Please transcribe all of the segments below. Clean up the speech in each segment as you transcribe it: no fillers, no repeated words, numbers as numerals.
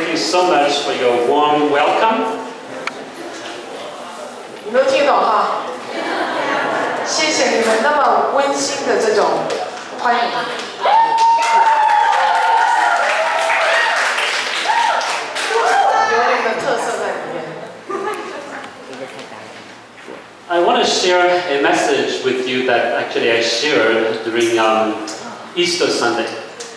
Thank you so much for your warm welcome. 你没有听懂哈？谢谢你们那么温馨的这种欢迎。有你的特色在里面。I want to share a message with you that actually I shared during Easter Sunday.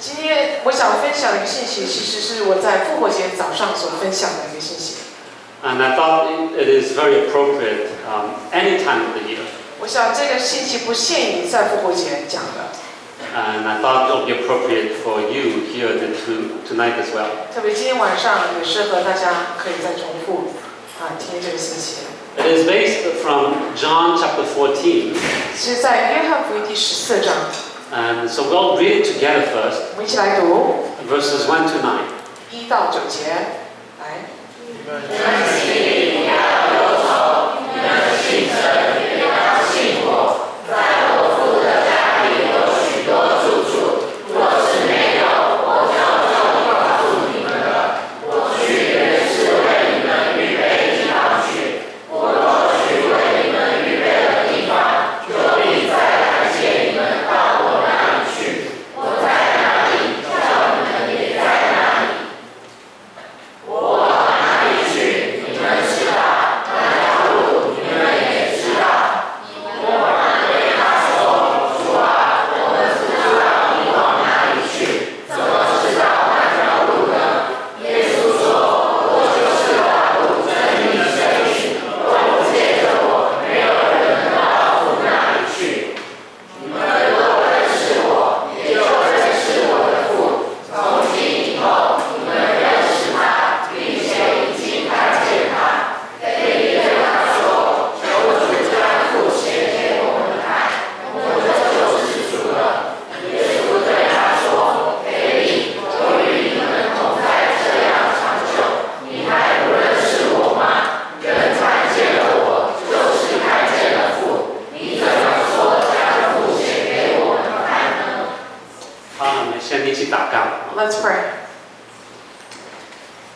今天我想分享的一个信息，其实是我在复活节早上所分享的一个信息。And I thought it is very appropriate any time of the year. 我想这个信息不限于在复活节讲的。And I thought it would be appropriate for you here tonight as well. 特别今天晚上也适合大家可以再重复听这个信息。It is based from John chapter 14. 是在约翰福音第14章。And so we'll read it together first. 我们一起来读 verses 1 to 9. 1到9节。来。你们心里不要忧愁，你们信神也要信我。在我父的家里有许多住处，若是没有，我早就告诉你们了。我去原是为你们预备地方去。我若去为你们预备了地方，就必再来接你们到我那里去。我在哪里，叫你们也在哪里。我往哪里去，你们知道；那条路，你们也知道。我们对他说：“主啊，我们不知道你往哪里去，怎么知道那条路呢？”耶稣说：“我就是道路、真理、生命，不借着我，没有人能到父那里去。你们若认识我，也就认识我的父。从今以后，你们认识他，并且已经看见他。”腓利对他说：“求主将父显给我们看，我们就是主了。”耶稣对他说：“腓利，我与你们同在这样长久，你还不认识我吗？人看见了我，就是看见了父。你怎么说将父显给我们看呢？”好，我们先一起祷告。 Let's pray.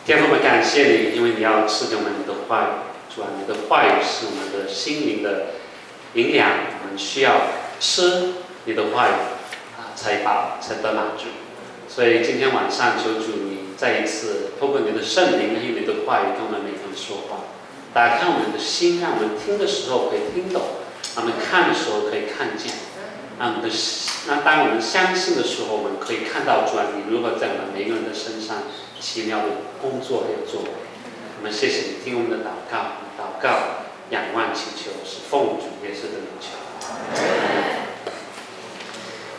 天父，我们感谢你，因为你要赐给我们你的话语。主啊，你的话语是我们的心灵的营养，我们需要吃你的话语才饱，才得满足。所以今天晚上求主你再一次透过你的圣灵与你的话语跟我们每个人说话，打开我们的心，让我们听的时候可以听懂，让我们看的时候可以看见，那当我们相信的时候，我们可以看到主啊，你如何在我们每个人的身上奇妙的工作还有作为。我们谢谢你听我们的祷告，仰望祈求，是奉主耶稣的名求。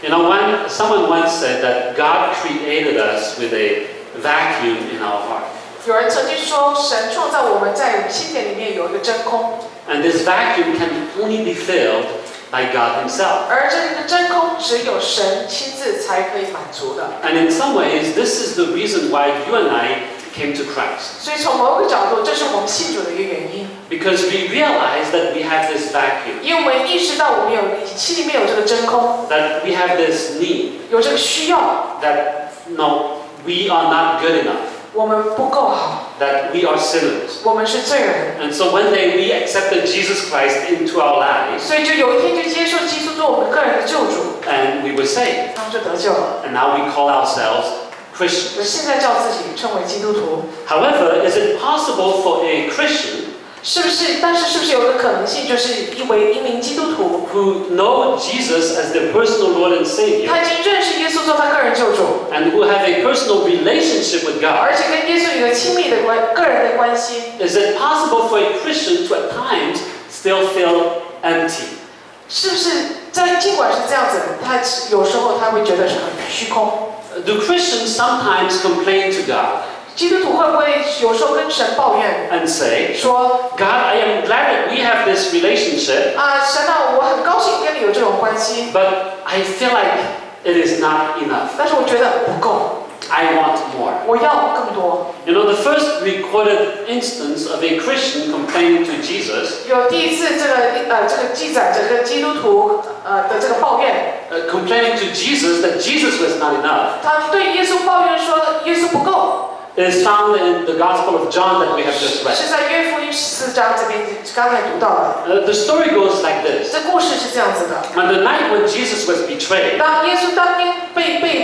You know, someone once said that God created us with a vacuum in our heart. 有人曾经说，神创造我们在心田里面有一个真空， And this vacuum can only be filled by God Himself. 而这个真空只有神亲自才可以满足的。 And in some ways, this is the reason why you and I came to Christ. 所以从某个角度，这是我们信主的一个原因， Because we realize that we have this vacuum, 因为我们意识到我们心里面有这个真空， that we have this need, 有这个需要， that no, we are not good enough, 我们不够好， that we are sinners. 我们是罪人。 And so one day we accepted Jesus Christ into our lives, 所以就有一天就接受基督做我们个人的救主， and we were saved. 他们就得救了。 And now we call ourselves Christians. 现在叫自己称为基督徒， However, is it possible for a Christian 是不是？但是是不是有个可能性，就是一名基督徒， who know Jesus as their personal Lord and Savior, 他已经认识耶稣做他个人救主， and who have a personal relationship with God? 而且跟耶稣有个亲密的个人的关系？ Is it possible for a Christian to at times still feel empty? 是不是尽管是这样子，他有时候他会觉得是很虚空？ Do Christians sometimes complain to God 基督徒会不会有时候跟神抱怨， and say, 说 God, I am glad that we have this relationship, 神啊，我很高兴跟你有这种关系， but I feel like it is not enough. 但是我觉得不够， I want more. 我要更多。 You know, the first recorded instance of a Christian complaining to Jesus, 有第一次这个记载这个基督徒的这个抱怨， complaining to Jesus that Jesus was not enough, 他对耶稣抱怨说耶稣不够， is found in the Gospel of John that we have just read. 是在约福音14章这边刚才读到的。The story goes like this. 这故事是这样子的。On the night when Jesus was betrayed, 当耶稣当天被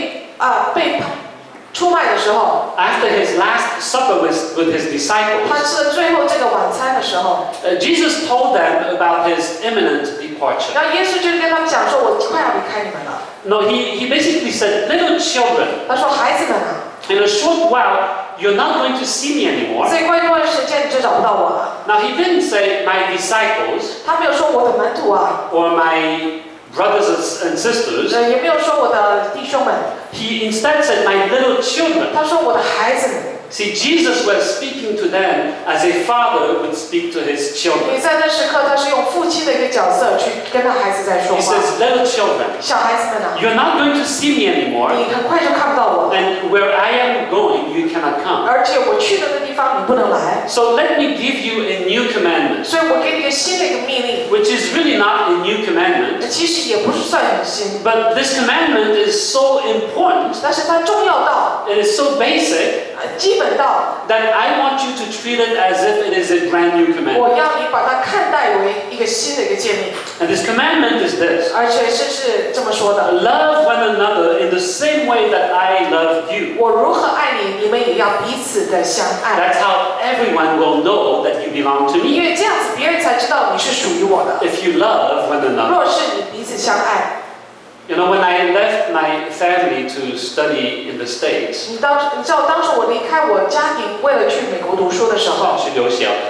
出卖的时候， after his last supper with his disciples, 他吃了最后这个晚餐的时候， Jesus told them about his imminent departure. 然后耶稣就跟他们讲说：“我快要离开你们了。” No, he basically said, little children, 他说：“孩子们啊， in a short while, you're not going to see me anymore. 再过一段时间你就找不到我了。” Now, he didn't say my disciples 他没有说我的门徒啊， or my brothers and sisters. 也没有说我的弟兄们， He instead said my little children. 他说我的孩子们。 See, Jesus was speaking to them as a father would speak to his 你 children. 在那时刻，他是用父亲的一个角色去跟他孩子在说 He 话。 says, little children, 小孩子们啊， you're not going to see me anymore, 你很快就看不到我了， and where I am going, you cannot come. 而且我去的那地方你不能来， So let me give you a new commandment, 所以我给你一个新的一个命令， which is really not a new commandment, 其实也不是算很新， but this commandment is so important, 但是它重要到， it is so basic, 基本到， that I want you to treat it as if it is a brand new commandment. 我要你把它看待为一个新的一个诫命， And this commandment is this: 而且是这么说的： love one another in the same way that I love you. 我如何爱你，你们也要彼此的相爱， That's how everyone will know that you belong to 因 me. 为这样子别人才知道你是属于我的。 If you love one another. 若是你彼此相爱， You know, when I left my family to study in the States, 你知道当时我离开我家庭，为了去美国读书的时候，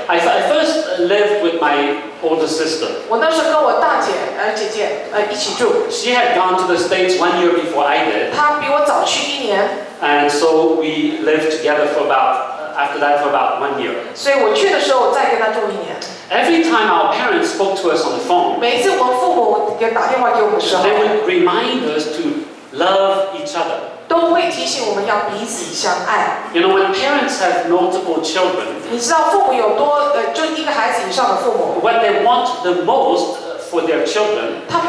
I first lived with my older sister. 我那时候跟我大姐姐姐一起住， She had gone to the States 1 year before I did, 她比我早去1年， and so we lived together after that for about 1 year. 所以我去的时候我再跟她住1年。 Every time our parents spoke to us on the phone, 每一次我们父母打电话给我们的时候， they would remind us to love each other. 都会提醒我们要彼此相爱。 You know, when parents have multiple children, 你知道父母有就一个孩子以上的父母， what they want the most for their children 他们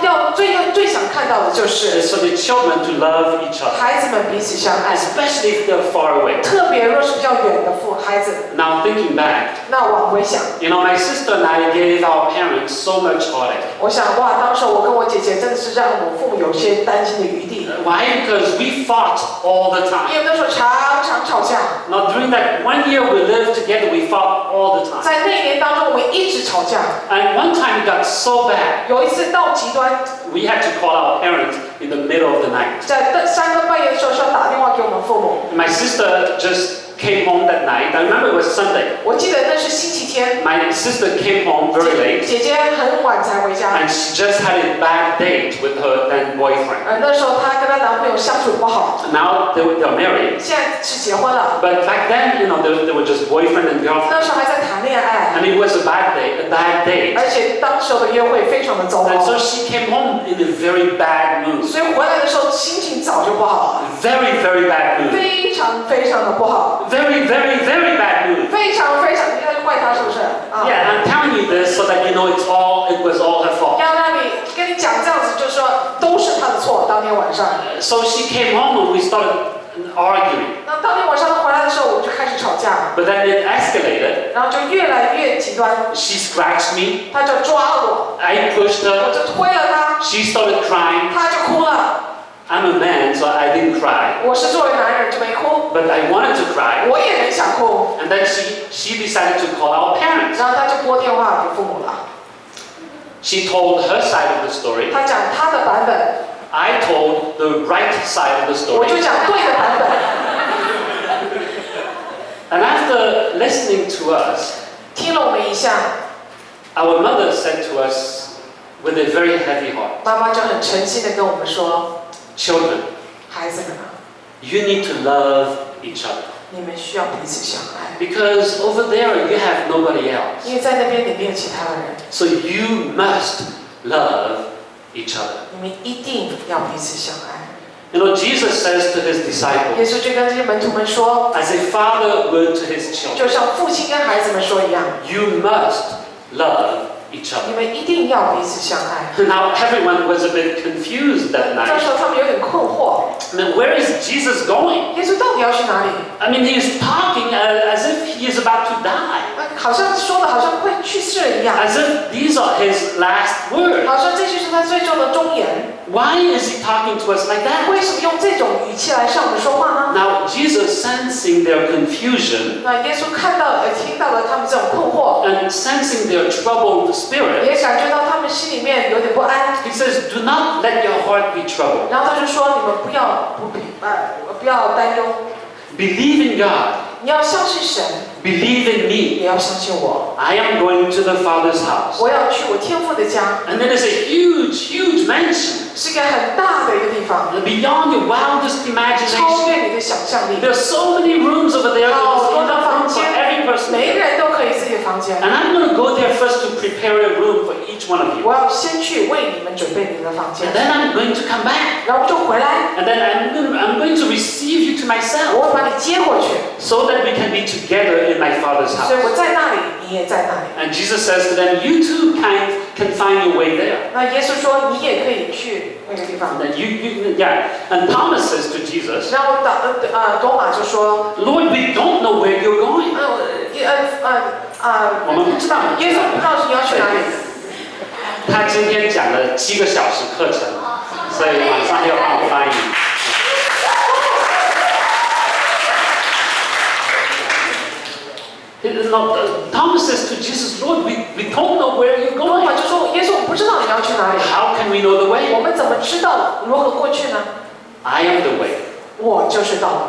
最想看到的就是 is for the children to love each other, 孩子们彼此相爱， especially if they're far away. 特别若是比较远的孩子。 Now, thinking back, 那往回想， you know, my sister and I gave our parents so much heartache. 我想哇，当时我跟我姐姐真的是让我父母有些担心的余地， Why? Because we fought all the 因 time. 为那时候常常吵架。 Now, during that 1 year we lived together, we fought all the time. 在那一年当中，我们一直吵架。 And one time it got so bad, 有一次到极端， we had to call our parents in the middle of the night. 在3更半夜的时候，需要打电话给我们父母。 My sister just came home that night. I remember it was Sunday. 我记得那是星期天， My sister came home very late, 姐姐很晚才回家。 and she just had a bad date with her then boyfriend. 那时候她跟她男朋友相处不好， Now they're married, 现在是结婚了。 but back then, you know, they were just boyfriend and girlfriend. 那时候还在谈恋爱， And it was a bad date. 而且当时的约会非常的糟 And 糕， so she came home in a very bad mood. 所以回来的时候心情早就不好了， Very, very bad mood. 非常非常的不好， Very, very, very bad mood. 非常非常，应该怪她是不是？啊， Yeah, and I'm telling you this so that you know it was all her fault. 要让你跟你讲这样子，就是说都是她的错。当天晚上， So she came home and we started arguing. 那当天晚上她回来的时候，我们就开始吵架， But then it escalated. 然后就越来越极端， She scratched me. 她就抓我， I pushed 我 her. 就推了她， She started crying. 她就哭了。 I'm a man, so I didn't cry. 我是作为男人就没哭， But I wanted to cry. 我也很想哭， And then she decided to call our parents. 然后她就拨电话给父母了， She told her side of the story. 她讲她的版本， I told the right side of the 我就 story. 讲对的版本。 And after listening to us, 听了我们一下， our mother said to us with a very heavy heart, 妈妈就很诚心的跟我们说， children, 孩子们啊， you need to love each other. 你们需要彼此相爱， Because over there you have nobody else. 因为在那边你没有其他的人， So you must love each other. 你们一定要彼此相爱。 You know, Jesus says to his 耶 disciples, 稣就跟这些门徒们说， as a father would to his children, 就像父亲跟孩子们说一样， you must love each 你 other. 们一定要彼此相爱。 Now everyone was a bit confused that 这 night. 时候他们有点困惑， I mean, where is Jesus going? 耶稣到底要去哪里？ I mean, he is talking as if he is about to die, 好像说的好像会去世了一样， as if these are his last words. 好像这就是他最终的忠言。 Why is he talking to us like that? 为什么用这种语气来向我们说话呢？ Now, Jesus, sensing their confusion 那耶稣看到听到了他们这种困惑， and sensing their troubled 也 spirit, 感觉到他们心里面有点不安， he says, "Do not let your heart be troubled. 然后他就说：“你们不要担忧， Believe in God. 你要相信神， Believe in me. 也要相信我。 I am going to the Father's house." 我要去我天父的家， And then it's a huge, huge mansion 是一个很大的一个地方， beyond your wildest 超 imagination. 越你的想象力。 There are so many rooms over there. There's enough room for every person 每一个 there. 人都可以自己的房间。 And I'm going to go there first to prepare a room for each one of you. 我要先去为你们准备你们的房间 And，then I'm going to come back. 然后就回来， And then I'm going to receive you to myself 我会把你接过去， so that we can be together in my Father's 所以 house. 我在那里，你也在那里。 And Jesus says to them, you too can find your way there. 那耶稣说，你也可以去那个地方。 And then yeah. And Thomas says to Jesus, 然后多马就说， Lord, we don't know where you're going. 我们不知道。耶稣不知道你要去哪里。他今天讲了7个小时课程，所以晚上要帮我翻译。Thomas says to Jesus, Lord, we don't know where you're 多 going. 马就说，耶稣，我不知道你要去哪里， How can we know the 我 way? 们怎么知道如何过去呢？ I am the way. 我就是道路，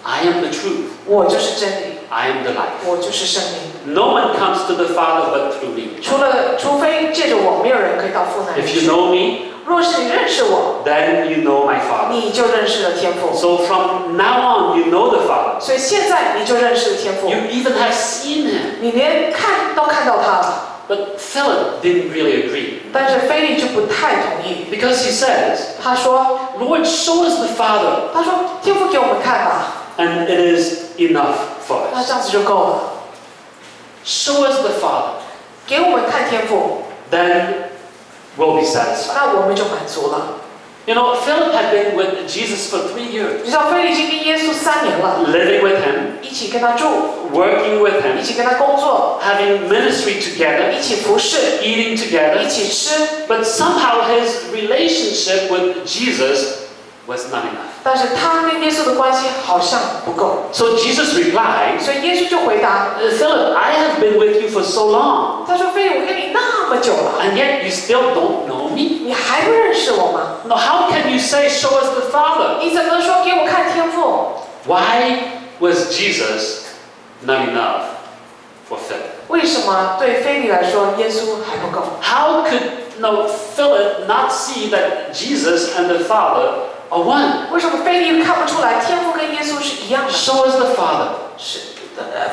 I am the truth. 我就是真理， I am the life. 我就是生命。 No one comes to the Father but through me. 除非借着我，没有人可以到父那里 If you 去。 know me, 若是你认识我， then you know my Father. 你就认识了天父。 So from now on, you know the Father. 所以现在你就认识了天父， You even have seen him. 你连看都看到他了。 But Philip didn't really agree 但是菲利就不太同意， because he says, 他说 Lord, show us the Father, 天父给我们看吧， and it is enough for 那 us. 这样子就够了。 Show us the Father, 给我们看天父， then we'll be satisfied. 那我们就满足了。 You know, Philip had been with Jesus for 3 years, 你知道菲利已经跟耶稣3年了， living with him, 一起跟他住， working with 一 him, 起跟他工作， having ministry together, 一起服侍， eating together. 一起吃。 But somehow his relationship with Jesus was not enough. 但是他跟耶稣的关系好像不够， So Jesus replied, 所以耶稣就回答 Philip, I have been with you for so long, 他说：“菲利，我跟你那么久了， and yet you still don't know me? 你还不认识我吗？ Now, how can you say, show us the Father? 你怎么说给我看天父？ Why was Jesus not enough for Philip? 为什么对菲利来说耶稣还不够？ How could Philip not see that Jesus and the Father are one? 为什么菲利看不出来天父跟耶稣是一样的？ Show us the Father, 是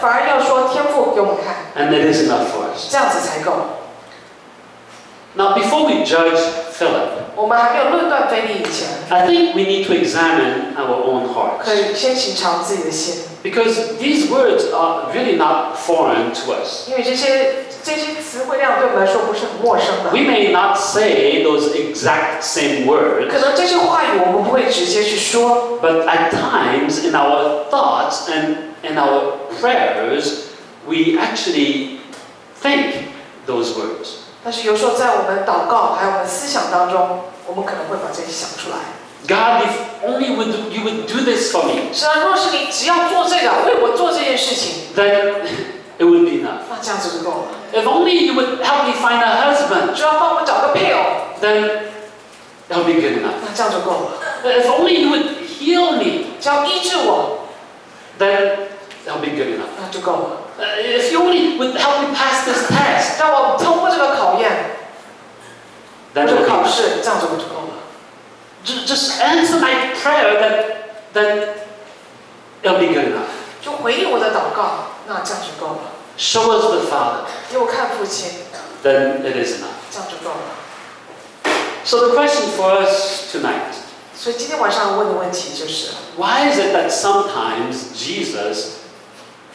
反而要说天父给我们看， and it is enough for us. 这样子才够。 Now, before we judge Philip, 我们还没有论断菲利以前， I think we need to examine our own hearts. 可以先省察自己的心， Because these words are really not foreign to us. 因为这些词汇量对我们来说不是很陌生的。 We may not say those exact same words, 可能这些话语我们不会直接去说， but at times in our thoughts and in our prayers, we actually think those words. 但是有时候在我们祷告还有我们思想当中，我们可能会把这些想出来。 God, if only you would do this for me, 是啊，若是你只要做这个，为我做这件事情， then it would be enough. 那这样子就够了。 If only you would help me find a husband, 只要帮我找个配偶， then that would be good enough. 那这样就够了。 If only you would heal me, 只要医治我， then that would be good enough. 那就够了。 If you only would help me pass this test, 让我通过这个考验， then 这 it 个 would 考 be enough. 试，这样就够了。 Just answer my prayer, then it'll be good enough. 就回应我的祷告，那这样就够了。 Show us the Father, 给我看父亲， then it is enough. 这样就够了。 So the question for us tonight, 所以今天晚上问的问题就是： why is it that sometimes Jesus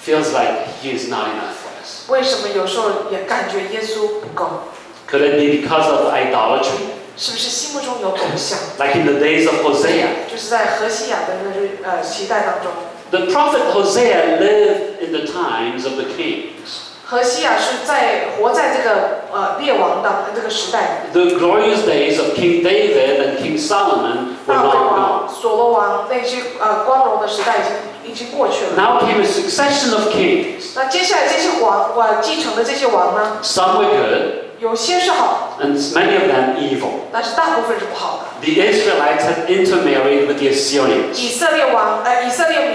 feels like he is not enough for us? 为什么有时候也感觉耶稣不够？ Could it be because of idolatry? 是不是心目中有偶像？ Like in the days of Hosea. 就是在何西亚的那个时代当中， The prophet Hosea lived in the times of the kings. 何西亚是活在这个列王的这个时代。 The glorious days of King David and King Solomon were 大卫 long 王、 gone. 所罗王那些光荣的时代已经过去了。 Now came a succession of kings. 那接下来这些王继承的这些王呢， Some were good, 有些是好， and many of them evil. 但是大部分是不好的。 The Israelites had intermarried with the Assyrians. 以色列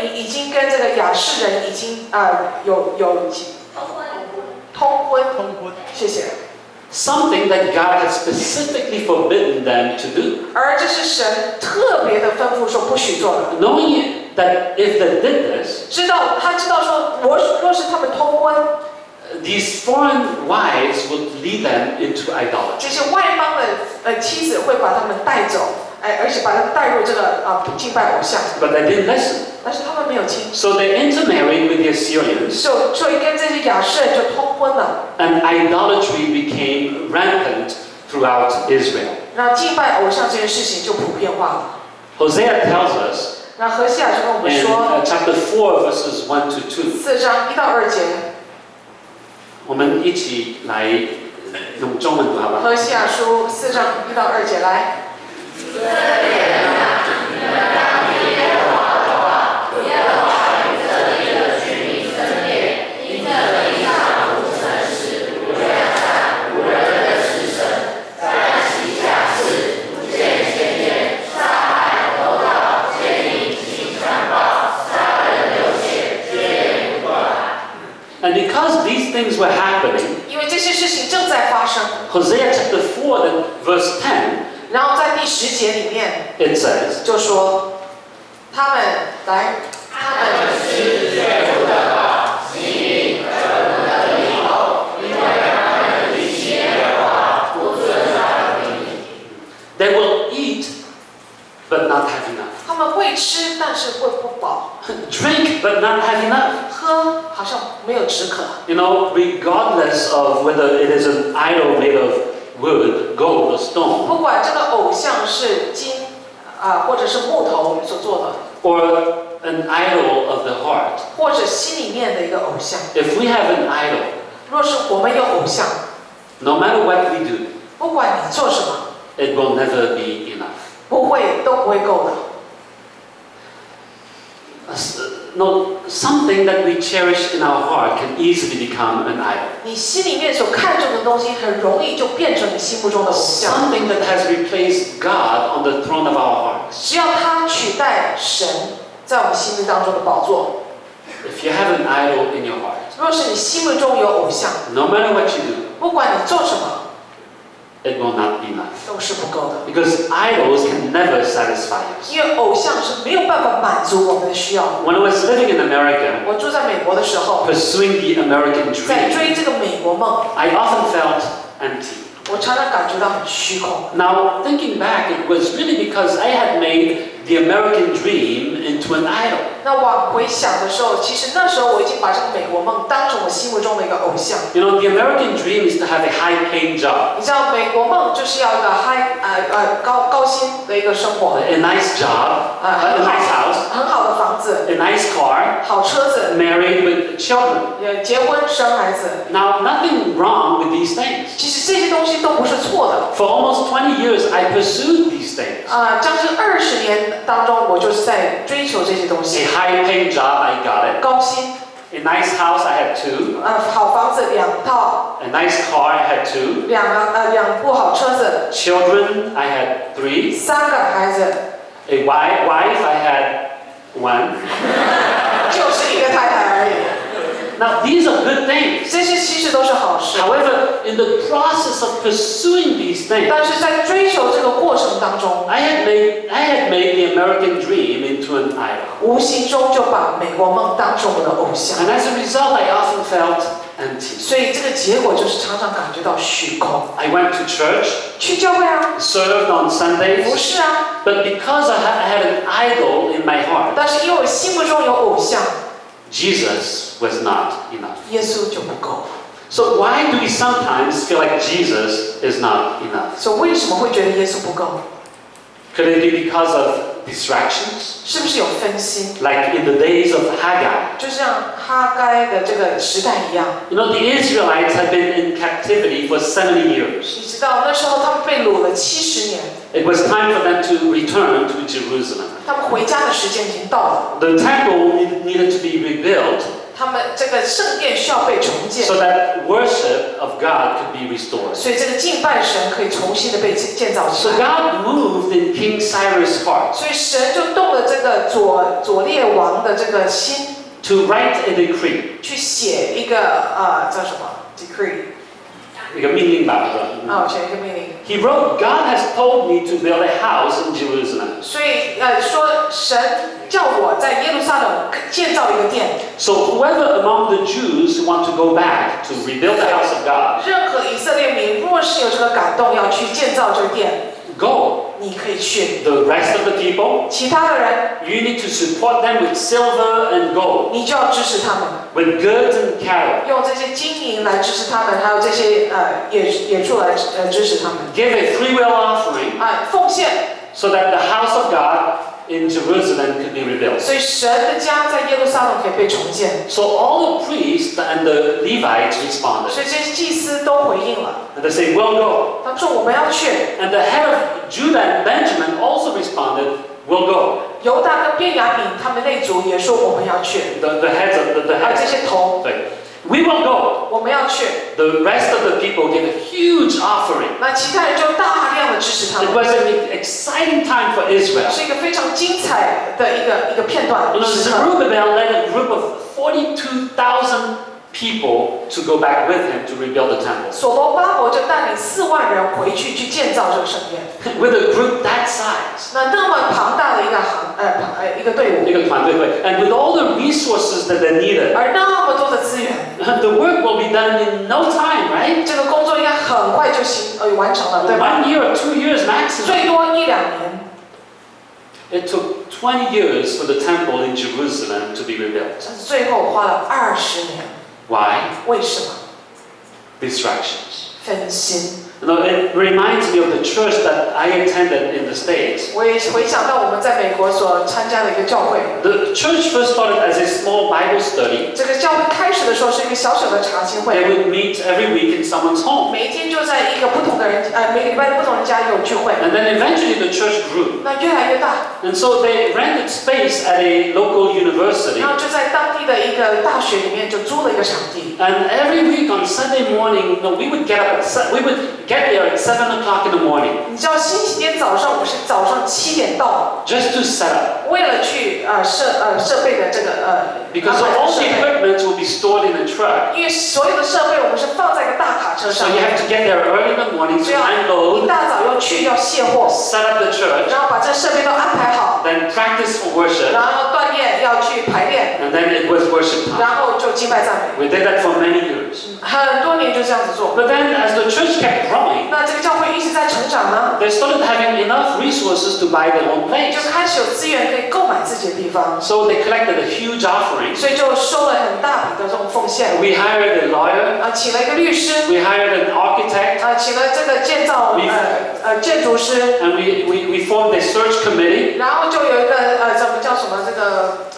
民已经跟这个亚述人已经有通婚，谢谢。 Something that God had specifically forbidden them to do. 而这是神特别的吩咐说不许做的。 Knowing that if they did this, 他知道说，若是他们通婚， these foreign wives would lead them into 这 idolatry. 些外邦的妻子会把他们带走，而且把他们带入这个敬拜偶像。 But they didn't listen. 但是他们没有听， So they intermarried with the Assyrians, 所以跟这些亚述人就通婚了， and idolatry became rampant throughout Israel. 那敬拜偶像这件事情就普遍化了。 Hosea tells us 那何西亚就跟我们 in 说， chapter 4, verses 1 to 2. 4章1到2节，我们一起来用中文读好吧？何西亚书4章1到2节来。 And because these things were happening, 因为这些事情正在发生， Hosea chapter 4, and verse 10, 然后在第10节里面 it says, 就说，他们是耶和华，心灵渴慕的以后，因为他们离弃耶和华，不遵他的命令。 they will eat, but not have enough. 他们会吃，但是会不饱； Drink, but not have enough. 喝好像没有止渴。 You know, regardless of whether it is an idol made of wood, gold, or stone, 不管这个偶像是金或者是木头所做的， or an idol of the heart, 或者心里面的一个偶像。 if we have an idol, 若是我们有偶像， no matter what we do, 不管你做什么， it will never be enough. 都不会够的。 No, something that we cherish in our heart can easily become an idol. 你心里面所看重的东西，很容易就变成你心目中的偶像。 Something that has replaced God on the throne of our hearts. 只要它取代神在我们心目当中的宝座。 If you have an idol in your heart, 若是你心目中有偶像， no matter what you do, 不管你做什么， it will not be enough. 都是不够的。 Because idols can never satisfy us. 因为偶像是没有办法满足我们的需要。 When I was living in America, 我住在美国的时候， pursuing the American 在 dream, 追这个美国梦， I often felt empty. 我常常感觉到很虚空。 Now, thinking back, it was really because I had made the American dream into an idol. 那往回想的时候，其实那时候我已经把这个美国梦当成我心目中的一个偶像。 You know, the American dream is to have a high-paying job, 你知道，美国梦就是要一个高薪的一个生活， a nice job, a nice house, 很好的房子， a nice car, 好车子， married with children. 也结婚生孩子。 Now, nothing wrong with these things. 其实这些东西都不是错的。 For almost 20 years, I pursued these things. 将近20年当中，我就是在追求这些东 A 西。 high-paying job, I got it. 高薪， A nice house, I had two. 好房子2套， A nice car, I had two. 两部好车子， Children, I had 3. 3个孩子， A wife, I had 1. 就是一个太太而已。 Now, these are good things. 这些其实都是好事， However, in the process of pursuing these things, 但是在追求这个过程当中， I had made the American dream into an idol. 无形中就把美国梦当成我的偶像， And as a result, I often felt empty. 所以这个结果就是常常感觉到虚空。 I went to church, 去教会啊， served on 服 Sundays, 侍啊， but because I had an idol in my heart, 但是因为我心目中有偶像， Jesus was not enough. 耶稣就不够。So why do we sometimes feel like Jesus is not enough? 所以为什么会觉得耶稣不够？ Could it be because of distractions? 是不是有分心？ Like in the days of Haggai. 就像哈该的这个时代一样。You know, the Israelites had been in captivity for 70 years. 你知道那时候他们被掳了70年， It was time for them to return to Jerusalem. 他们回家的时间已经到了。 The temple needed to be rebuilt 他们这个圣殿需要被重建， so that worship of God could be restored. 所以这个敬拜神可以重新的被建造起 So 来。 God moved in King Cyrus' heart 所以神就动了这个左列王的这个心， to write a decree. 去写一个叫什么 decree， 一个命令吧，写一个命令。 He wrote, God has told me to build a house in Jerusalem. 所以说神叫我在耶路撒冷建造一个殿。 So whoever among the Jews who want to go back to rebuild the house of God, 任何以色列民若是有这个感动要去建造这个殿， go. 你可以去。 The rest of the people, 其他的人， you need to support them with silver and gold, 你就要支持他们， with goods and cattle. 用这些金银来支持他们，还有这些野畜来支持他们。 Give a freewill offering 奉献， so that the house of God in Jerusalem could be rebuilt. 所以神的家在耶路撒冷可以被重建。 So all the priests and the Levites responded. 所以这些祭司都回应了， And they say, we'll go. 他们说我们要去。 And the head of Judah and Benjamin also responded, we'll go. 犹大跟便雅悯他们那族也说我们要去， The heads of the 还有这 heads. 些头， We will go. 我们要去。 The rest of the people gave a huge offering. 那其他人就大量的支持他 It 们， was an exciting time for Israel. 是一个非常精彩的一个片段 You know, 时刻。 Zerubbabel led a group of 42,000 people to go back with him to rebuild the temple. 所罗巴伯就带领4万人回去建造这个圣殿。 With a group that size. 那么庞大的一个队伍， And with all the resources that they needed, 而那么多的资源， the work will be done in no time, right? 这个工作应该很快就完成了，对吧？ 1 year or 2 years maximum. 最多1-2年。 It took 20 years for the temple in Jerusalem to be rebuilt. 但是最后花了20年， Why? 为什么？ Distractions. 分心。 You know, it reminds me of the church that I attended in the States. 我也回想到我们在美国所参加的一个教会。 The church first started as a small Bible study. 这个教会开始的时候是一个小小的查经 They 会， would meet every week in someone's home. 每一天就在一个不同的人，每个礼拜的不同人家有聚会。 And then eventually the church grew. 那越来越大， And so they rented space at a local university. 然后就在当地的一个大学里面就租了一个场地。 And every week on Sunday morning, we would get there at 7 o'clock in the morning 你知道星期天早上我们是早上7点到， just to set up. 为了去设备的这个安 Because 排 all 设 the 备， equipment will be stored in a truck. 因为所有的设备我们是放在一个大卡车 So 上 you 面， have to get there early in the morning 所 to 以要一 unload, 大早要去要卸货， set up the church, 然后把这设备都安排好， then practice for worship, 然后锻炼要去排练， and then it was worship time. 然后就敬拜赞美。 We did that for many years. 很多年就这样子做。 But then as the church kept growing, 那这个教会一直在成长呢， they started having enough resources to buy their own 就 place. 开始有资源可以购买自己的地方， So they collected a huge offering. 所以就收了很大笔的这种奉献。 We hired a lawyer, 请了一个律师， we hired an architect, 请了这个建筑师， and we formed a search committee. 然后就有一个叫什么这个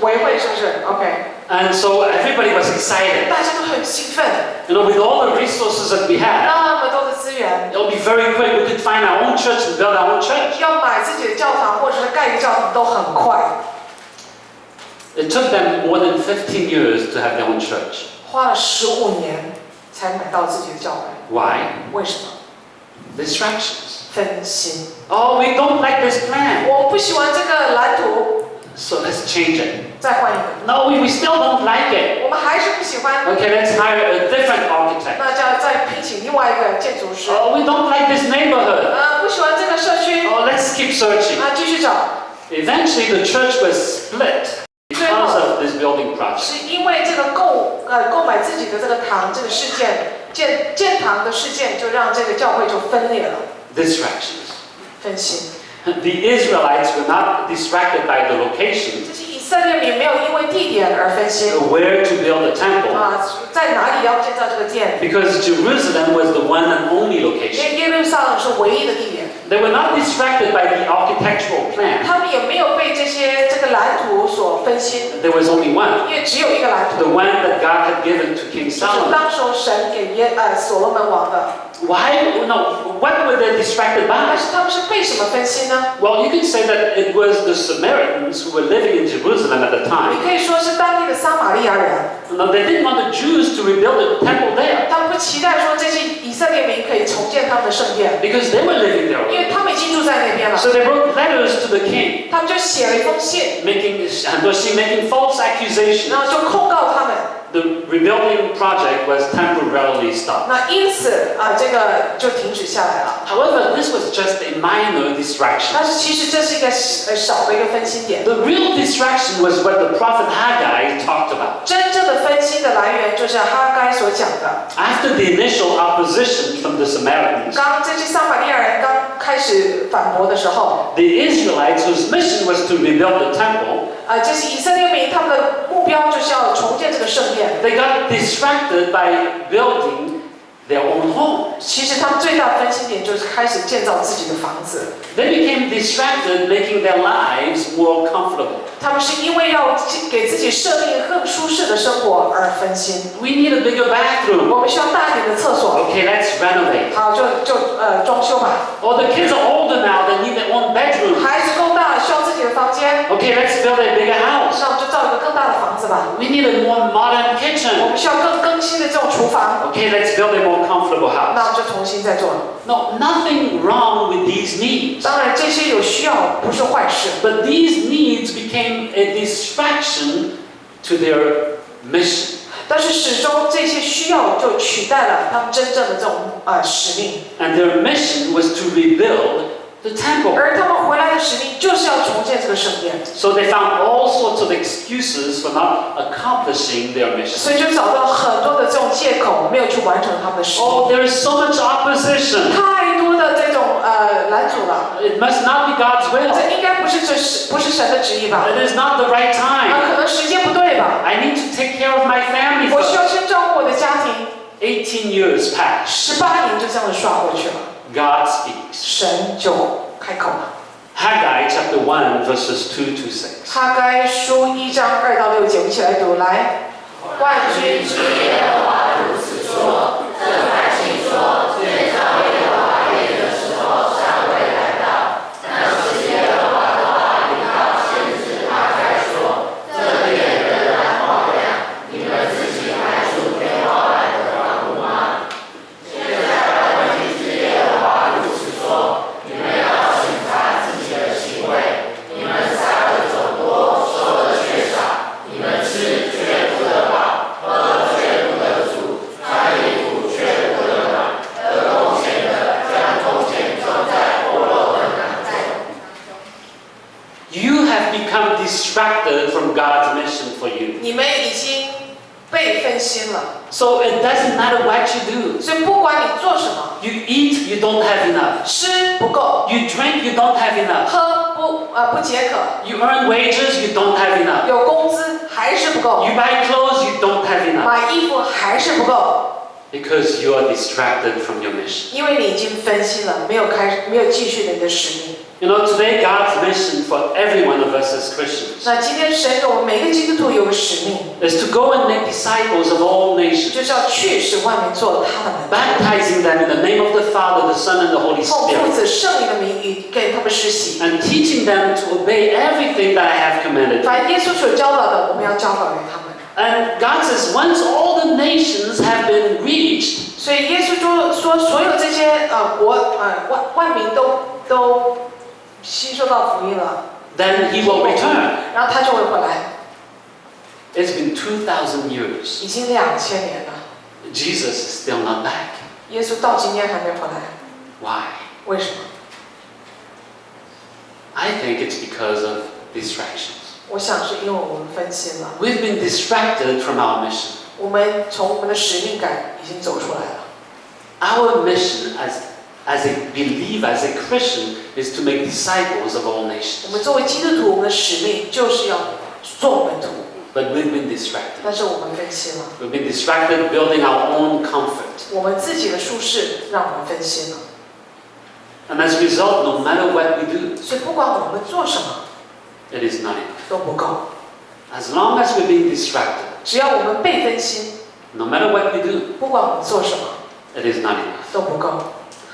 委会是不是 ？OK， And so everybody was excited. 大家都很兴奋， You know, with all the resources that we had, 那么多的资源， it'll be very quick. We could find our own church and build our own church. 要买自己的教堂或者是盖一个教堂都很快， It took them more than 15 years to have their own church. 花了15年才买到自己的教会。 Why? 为什么？ Distractions. 分心。 Oh, we don't like this plan. 我不喜欢这个蓝图， So let's change it. 再换一个。 No, we still don't like it. 我们还是不喜欢， Okay, let's hire a different architect. 那就要再聘请另外一个建筑师。 Oh, we don't like this neighborhood. 不喜欢这个社区， Oh, let's keep searching. 继续找。 Eventually, the church was split because of this building project. 是因为这个购买自己的这个堂这个事件，建堂的事件，就让这个教会就分裂了， Distractions. 分心。 The Israelites were not distracted by the location. 这些以色色列民没有因为地点而分心。where to build the temple. 在哪里要建造这个殿？ Because Jerusalem was the one and only 因 location. 为耶路撒冷是唯一的地点。 They were not distracted by the architectural plan. 他们也没有被这个蓝图所分心， There was only one. 因为只有一个蓝 The 图， one that God had given to King 就是 Solomon. 当时候神给所罗门王的。 Why? No. What were they distracted 但 by? 是他们是被什么分心呢？ Well, you could say that it was the Samaritans who were living in Jerusalem at the 你 time. 可以说是当地的撒玛利亚人， No, they didn't want the Jews to rebuild the temple there 他们不期待说这些以色列民可以重建他们的圣殿， because they were living there 因 already. 为他们已经住在那边了。 So they wrote letters to the king, 他们就写了一封信， making false accusations. 然后就控告他们。 The rebuilding project was temporarily stopped. 那因此这个就停止下来了。 However, this was just a minor distraction. 但是其实这是一个少的一个分心点。 The real distraction was what the prophet Haggai talked about. 真正的分心的来源就是哈该所讲的。 After the initial opposition from the Samaritans, 刚这些撒玛利亚人刚开始反驳的时候， the Israelites, whose mission was to rebuild the temple, 这些以色列民他们的目标就是要重建这个圣殿。 they got distracted by building their own homes. 其实他们最大的分心点就是开始建造自己的房子。 They became distracted, making their lives more comfortable. 他们是因为要给自己设定更舒适的生活而分心。 We need a bigger bathroom. 我们需要大一点的厕所。 Okay, let's renovate. 好，就装修吧。 Or the kids are older now, they need their own bedroom. 孩子够大了，需要自己的房间。 Okay, let's build a bigger house. 那我们就造一个更大的房子吧。 We need a more modern 我 kitchen. 们需要更新的这种厨房。 Okay, let's build a more comfortable 那 house. 我们就重新再做。 No, nothing wrong with these needs. 当然，这些有需要不是坏事。 But these needs became a distraction to their mission. 但是始终这些需要就取代了他们真正的这种使命， And their mission was to rebuild the temple. 而他们回来的使命就是要重建这个圣殿， So they found all sorts of excuses for not accomplishing their mission. 所以就找到很多的这种借口，没有去完成他们的使命。 Oh, there is so much opposition. 太多的这种拦阻了， It must not be God's will. 这应该不是神的旨意吧？ It is not the right time. 可能时间不对吧？ I need to take care of my family 我需 first. 要先照顾我的家庭。 18 years passed. 18年就这样子刷过去了， God speaks. 神就开口了。 Haggai chapter 1 verses 2 to 6. 哈该书1章2到6节，我们一起来读。来，万军之耶和华如此说：这百姓说，建造耶和华殿的时候尚未来到。但是耶和华的话临到先知哈该说：这殿仍然荒凉，你们自己还属天花板的房屋吗？现在万军之耶和华如此说：你们要省察自己的行为，你们撒的种多，收的却少，你们吃却不得饱，喝却不得足，穿衣服却不得暖，得贡献的将贡献种在破落的囊中。 You have become distracted from God's mission for you. 你们已经被分心了， So it doesn't matter what you do. 所以不管你做什么， You eat, you don't have enough. 吃不够， You drink, you don't have enough. 喝不解渴， You earn wages, you don't have enough. 有工资还是不够， You buy clothes, you don't have enough. 买衣服还是不够， Because you are distracted from your mission. 因为你已经分心了，没有继续你的使命。 You know, today God's mission for every one of us as Christians 那今天神给我们每个基督徒有个使命， is to go and make disciples of all nations, 就是要去使万民做他的门徒， baptizing them in the name of the Father, the Son, and the Holy 奉父 Spirit, 子圣灵的名义给他们施洗。 and teaching them to obey everything that I have commanded. 凡耶稣所教导的，我们要教导于他们。 And God says, once all the nations have been reached, 所以耶稣说，所有这些万民都吸收到福音了， then He will return. 然后他就会回来。 It's been 2,000 years. 已经2000年了， Jesus is still not back. 耶稣到今天还没回来， Why? 为什么？ I think it's because of distractions. 我想是因为我们分心了， We've been distracted from our mission. 我们从我们的使命感已经走出来了。 Our mission as a believer, as a Christian, is to make disciples of all 我 nations. 们作为基督徒，我们的使命就是要做门徒， but we've been distracted. 但是我们分心了， We've been distracted building our own comfort. 我们自己的舒适让我们分心了。 And as a result, no matter what we do, 所以不管我们做什么 it is not enough. 都不够， As long as we're being distracted, 只要我们被分心， no matter what we do, 不管我们做什么 it is not enough. 都不够。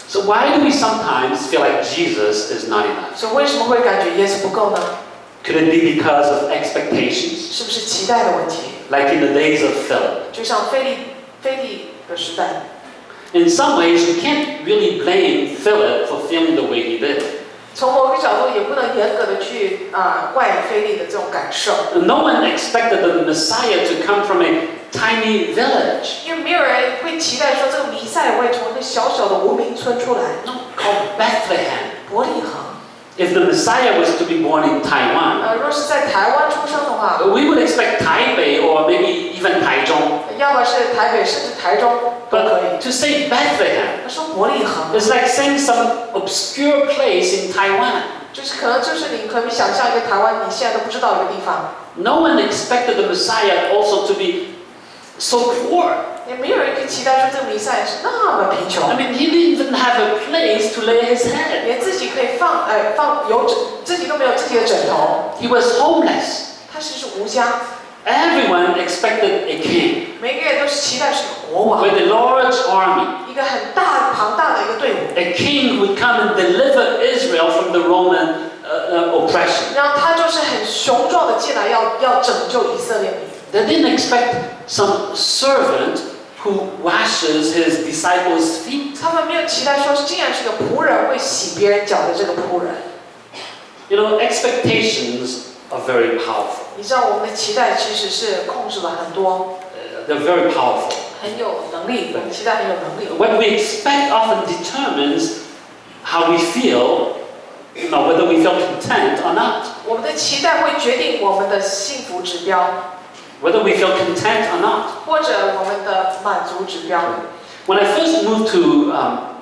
So why do we sometimes feel like Jesus is not enough? 所以为什么会感觉耶稣不够呢？ Could it be because of expectations? 是不是期待的问题？ Like in the days of Philip. 就像腓利的时代， In some ways, we can't really blame Philip for feeling the way he did. 从某个角度也不能严格的去怪腓利的这种感受， No one expected the Messiah to come from a tiny village. 因为没有人会期待说这个弥赛亚会从一个小小的无名村出来， No, called Bethlehem. 伯利恒。 If the Messiah was to be born in Taiwan, 若是在台湾出生的话， we would expect Taipei or maybe even Taichung. 要么是台北，甚至台中都可以。 But to say Bethlehem 他说伯利恒， is like saying some obscure place in Taiwan. 就是可能你可以想象一个台湾你现在都不知道一个地方， No one expected the Messiah also to be so poor. 也没有人可以期待说这个弥赛亚是那么贫穷， I mean, he didn't even have a place to lay his head. 连自己可以放自己都没有自己的枕头， He was homeless. 他是无家。 Everyone expected a king 每个人都是期待是个国王， with a large army. 一个很庞大的一个队伍， A king who would come and deliver Israel from the Roman oppression. 然后他就是很雄壮的进来要拯救以色列民。 They didn't expect some servant who washes his disciples' feet. 他们没有期待说竟然是个仆人会洗别人脚的这个仆人。 You know, expectations are very powerful. 你知道我们的期待其实是控制了很多， They're very powerful. 很有能力，我们期待很有能力。 What we expect often determines how we feel, whether we feel content or not. 我们的期待会决定我们的幸福指标， Whether we feel content or not. 或者我们的满足指标。 When I first moved to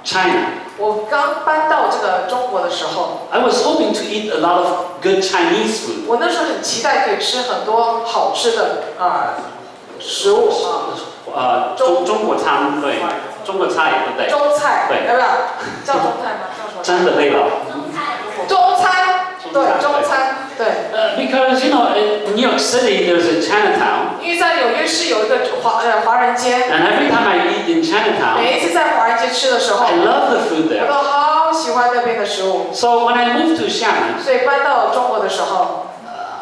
China, 我刚搬到这个中国的时候， I was hoping to eat a lot of good Chinese food. 我那时候很期待可以吃很多好吃的食物中国餐，对，中国菜，对不对？中菜，对要不要叫中菜吗？叫什么？真的累了。中餐，对，中餐，对。Because in New York City there's a Chinatown, 因为在纽约市有一个华人街， and every time I eat in Chinatown, 每一次在华人街吃的时候， I love the food 我 there. 都好喜欢那边的食物。 So when I moved to Xiamen, 所以搬到中国的时候，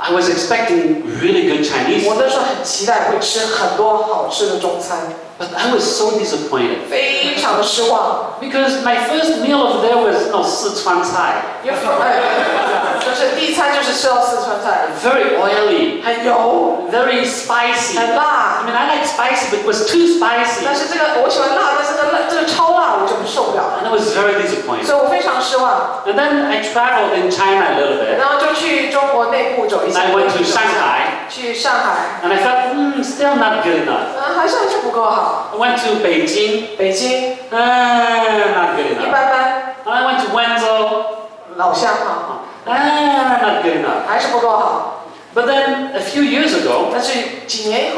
I was expecting really good Chinese 我 food, 那时候很期待会吃很多好吃的中餐， but I was so disappointed 非常的失望。 because my first meal over there was Sichuan Thai, 就是第一餐就是吃到四川菜， very oily, 很油， very spicy. 很 I 辣。 mean, I like spicy, but it was too spicy, 但是这个我喜欢辣，但是这个超辣我就受不了， and I was very disappointed. 所以我非常失望。 And then I traveled in China a little bit. 然后就去中国内部走一 And 下， I went to Shanghai, 去上海， and I felt, still not good enough. 还是不够好。 I went to Beijing, 北京 not good 一 enough. 般般， And I went to Wenzhou, 老乡哈， not good enough. 还是不够好。 But then a few years ago, 但是几年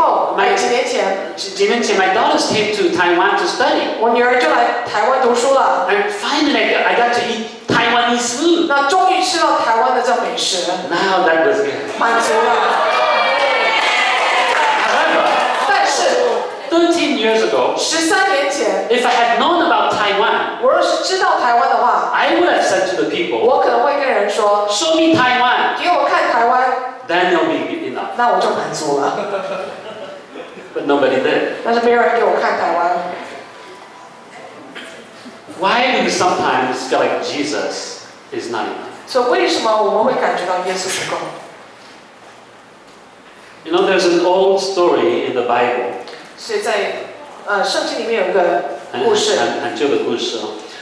前，几年前, my daughters came to Taiwan to study. 我女儿就来台湾读书了， And finally I got to eat Taiwanese food. 那终于吃到台湾的这美食， Now that was good. 满足了。 However, 但是13 years ago, 13年前， if I had known about Taiwan, 我要是知道台湾的话， I would have said to the people, 我可能会跟人说， show me Taiwan, 给我看台湾， then it'll be enough. 那我就满足了。 But nobody did. 但是没有人给我看台湾。 Why do we sometimes feel like Jesus is not enough? 所以为什么我们会感觉到耶稣不够？ You know, there's an old story in the Bible, 所以在圣经里面有一个故事，很旧的故事,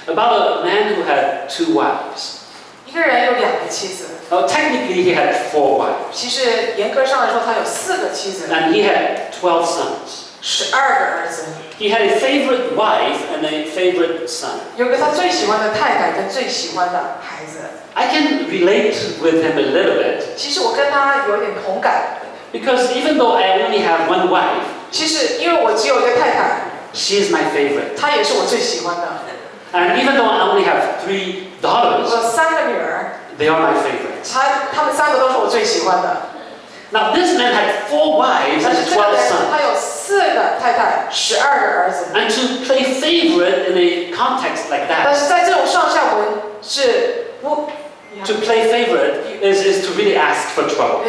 about a man who had 2 wives. 一个人有2个妻子。 Technically, he had 4 wives, 其实严格上来说，他有4个妻子， and he had 12 sons. 12个儿子。He had a favorite wife and a favorite son. 有个他最喜欢的太太跟最喜欢的孩子。I can relate with him a little bit. 其实我跟他有点同感。Because even though I only have one wife, 其实因为我只有一个太太， she is my favorite. 她也是我最喜欢的。And even though I only have 3 daughters, 我3个女儿， they are my favorites. 她们3个都是我最喜欢的。Now this man had 4 wives 但 and 是这个 12人 sons. 他有4个太太，12个儿子。And to play favorite in a context like 但 that, 是在这种上下文是不。to play favorite is to really ask for trouble.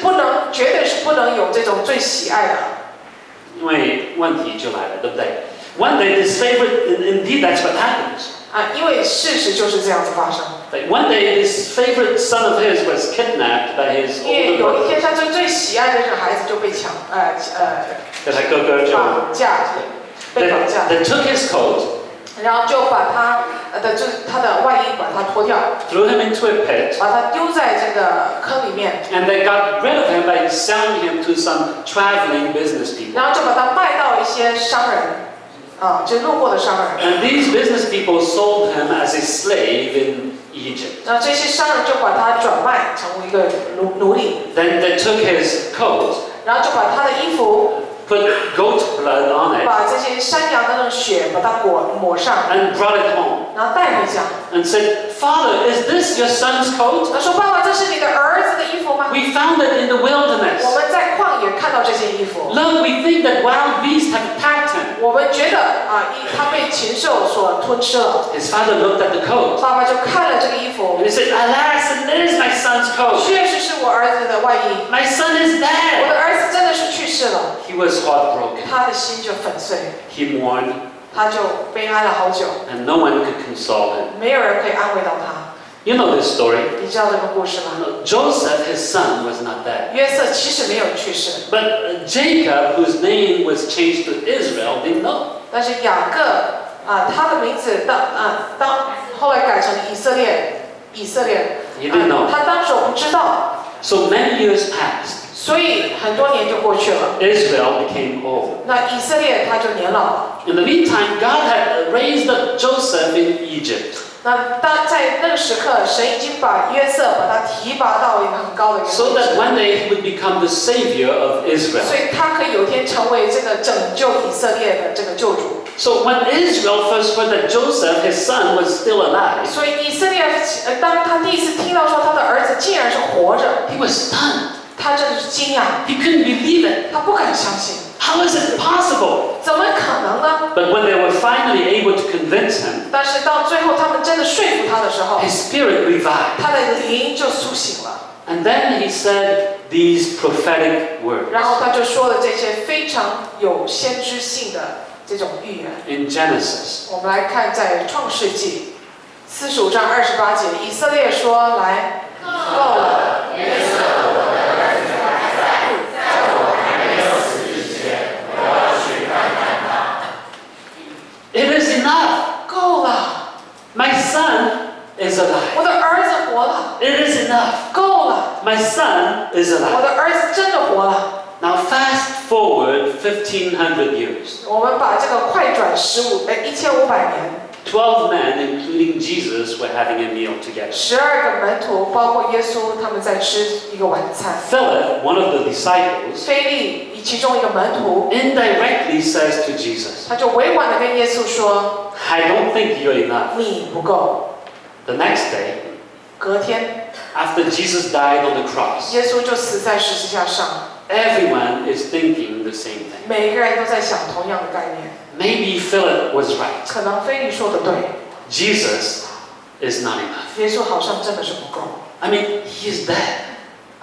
不能，绝对是不能有这种最喜爱的。因为问题就来了，对不对？ One day this favorite, indeed that's what happens. 因为事实就是这样子发生。Like one day this favorite son of his was kidnapped by his 因为 older 有一天 brother. 他最喜爱的这个孩子就被跟他哥哥就绑架，被绑架， They took his coat, 然后就把就是他的外衣把他脱掉， threw him into a pit, 把他丢在这个坑里面， and they got rid of him by selling him to some traveling business people. 然后就把他卖到一些商人，就路过的商人。 And these business people sold him as a slave in Egypt. 然后这些商人就把他转卖成为一个奴隶， Then they took his coat, 然后就把他的衣服。 put goat blood on it, 把这些山羊的那种血把它抹上， and brought it home, 然后带回家。 and said, Father, is this your son's coat? 他说：“爸爸，这是你的儿子的衣服吗？ We found it in the 我 wilderness. 们在旷野看到这件衣服， Look, we think that wild beasts have attacked him. 我们觉得他被禽兽所吞吃了。 His father looked at the coat, 爸爸就看了这个衣 and 服， he said, Alas, it is my son's coat. 确实是我儿子的外衣， My son is 我 dead. 的儿子真的是去世了。 He was heartbroken. 他的心就粉碎， He mourned, 他就悲哀了好久， and no one could console him. 没有人可以安慰到他。 You know this story. 你知道这个故事吗？ Joseph, his son, was not dead. 约瑟其实没有去世， But Jacob, whose name was changed to Israel, didn't know. 但是雅各他的名字后来改成以色列， He didn't know. 他当时不知道， So many years passed. 所以很多年就过去了。 Israel became old. 那以色列他就年老了。 In the meantime, God had raised up Joseph in Egypt. 那在那个时刻，神已经把约瑟把他提拔到一个很高的一个位 So 置， that one day he would become the savior of Israel. 所以他可以有一天成为这个拯救以色列的这个救主。 So when Israel first heard that Joseph, his son, was still alive, 所以以色列当他第一次听到说他的儿子竟然是活着， he was stunned. 他真的是惊讶， He couldn't believe it. 他不敢相信， How is it possible? 怎么可能呢？ But when they were finally able to convince him, 但是到最后他们真的说服他的时候， his spirit revived. 他的灵就苏醒了， And then he said these prophetic words 然后他就说了这些非常有先知性的这种预言。 in Genesis. 我们来看在创世纪45章28节，以色列说：“来，够了。” It is enough. 够了， My son is alive. 我的儿子活了， It is enough. 够了， My son is 我 alive. 的儿子真的活了。 Now fast forward 1500 years. 我们把这个快转1500年， 12 men, including Jesus, were having a meal together. 12个门徒，包括耶稣，他们在吃一个晚餐。 Philip, one of the disciples, 腓利其中一个门徒， indirectly says to Jesus, 他就委婉的跟耶稣说 I don't think you're enough.：“ 你不够。 The next day, ”隔天， after Jesus died on the cross, 耶稣就死在十字架上。 everyone is thinking the same thing. 每个人都在想同样的概念。 Maybe Philip was right. 可能腓利说的对， Jesus is not enough. 耶稣好像真的是不够。 I mean, he is dead.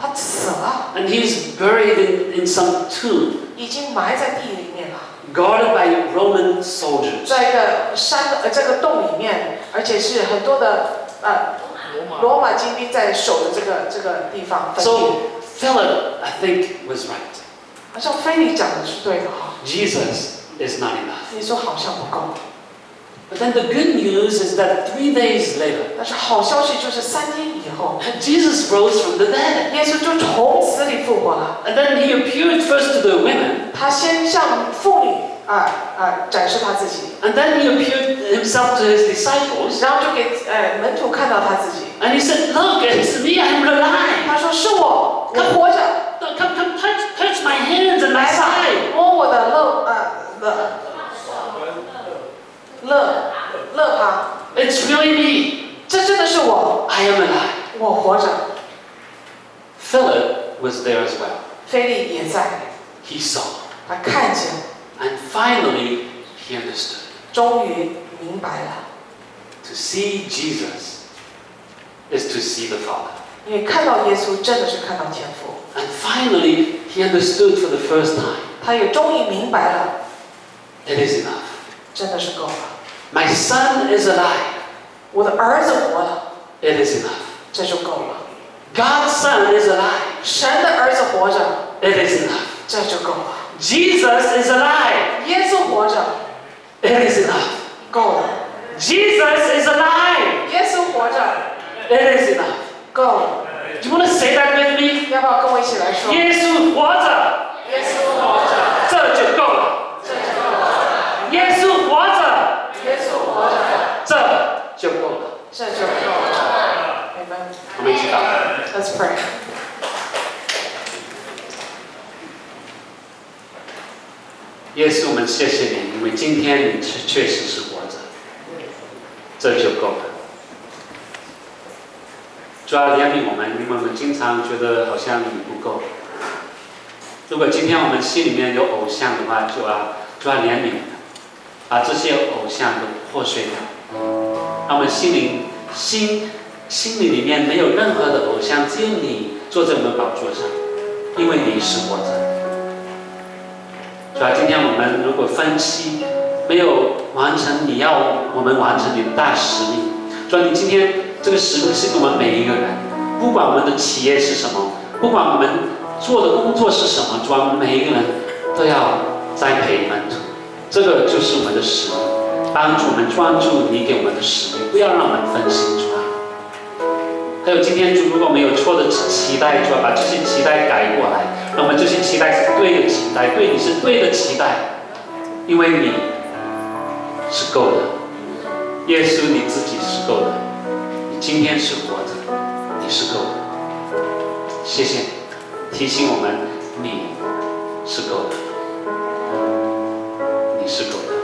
他死了， And he's buried in some tomb, 已经埋在地里面了， guarded by Roman soldiers. 在一个这个洞里面，而且是很多的罗马精兵在守的这个地方。 So Philip, I think, was right. 好像腓利讲的是对的哈， Jesus is not enough. 耶稣好像不够。 But then the good news is that 3 days later, 但是好消息就是3天以后， Jesus rose from the dead. 耶稣就从死里复活了。 And then he appeared first to the women, 他先向妇女展示他自己。And then he appeared himself to his disciples. 然后就给门徒看到他自己。And he said, "Look, it's me. I'm alive. 他说是我活着。Come, touch my hands and my side. 摸我的肋旁。It's really me. 这真的是我。I am alive." 我活着。Philip was there as well. 腓利也在。He saw. 他看见。And finally, he understood. 终于明白了。To see Jesus is to see the Father. 因为看到耶稣真的是看到天父。And finally, he understood for the first time. 他也终于明白了。It is enough. 真的是够了。My son is alive. 我的儿子活了。It is enough. 这就够了。God's son is alive. 神的儿子活着。It is enough. 这就够了。Jesus is alive. 耶稣活着。It is enough. 够了。Jesus is alive. 耶稣活着。It is enough. 够了。Do you want to say that with me? 要不要跟我一起来说？耶稣活着。耶稣活着。这就够了。这就够了。耶稣活着。耶稣活着。这就够了。这就够了。Amen. 我们一起祷告。Let's pray. 耶稣，我们谢谢你，因为今天你确实是活着，这就够了。主要怜悯我们，因为我们经常觉得好像你不够。如果今天我们心里面有偶像的话，主要怜悯我们，把这些偶像都破碎掉，让我们心里面没有任何的偶像，只有你坐在我们宝座上，因为你是活着。主要今天我们如果分期没有完成你要我们完成你的大使命，主要你今天这个使命是给我们每一个人，不管我们的企业是什么，不管我们做的工作是什么，主要我们每一个人都要栽培门徒，这个就是我们的使命，帮助我们专注你给我们的使命，不要让我们分心。主啊，还有今天主，如果我们有错的期待，主要把这些期待改过来。让我们这些期待是对的期待，对你是对的期待，因为你是够的，耶稣你自己是够的，你今天是活着，你是够的。谢谢你提醒我们，你是够的，你是够的。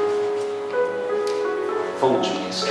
奉主耶稣。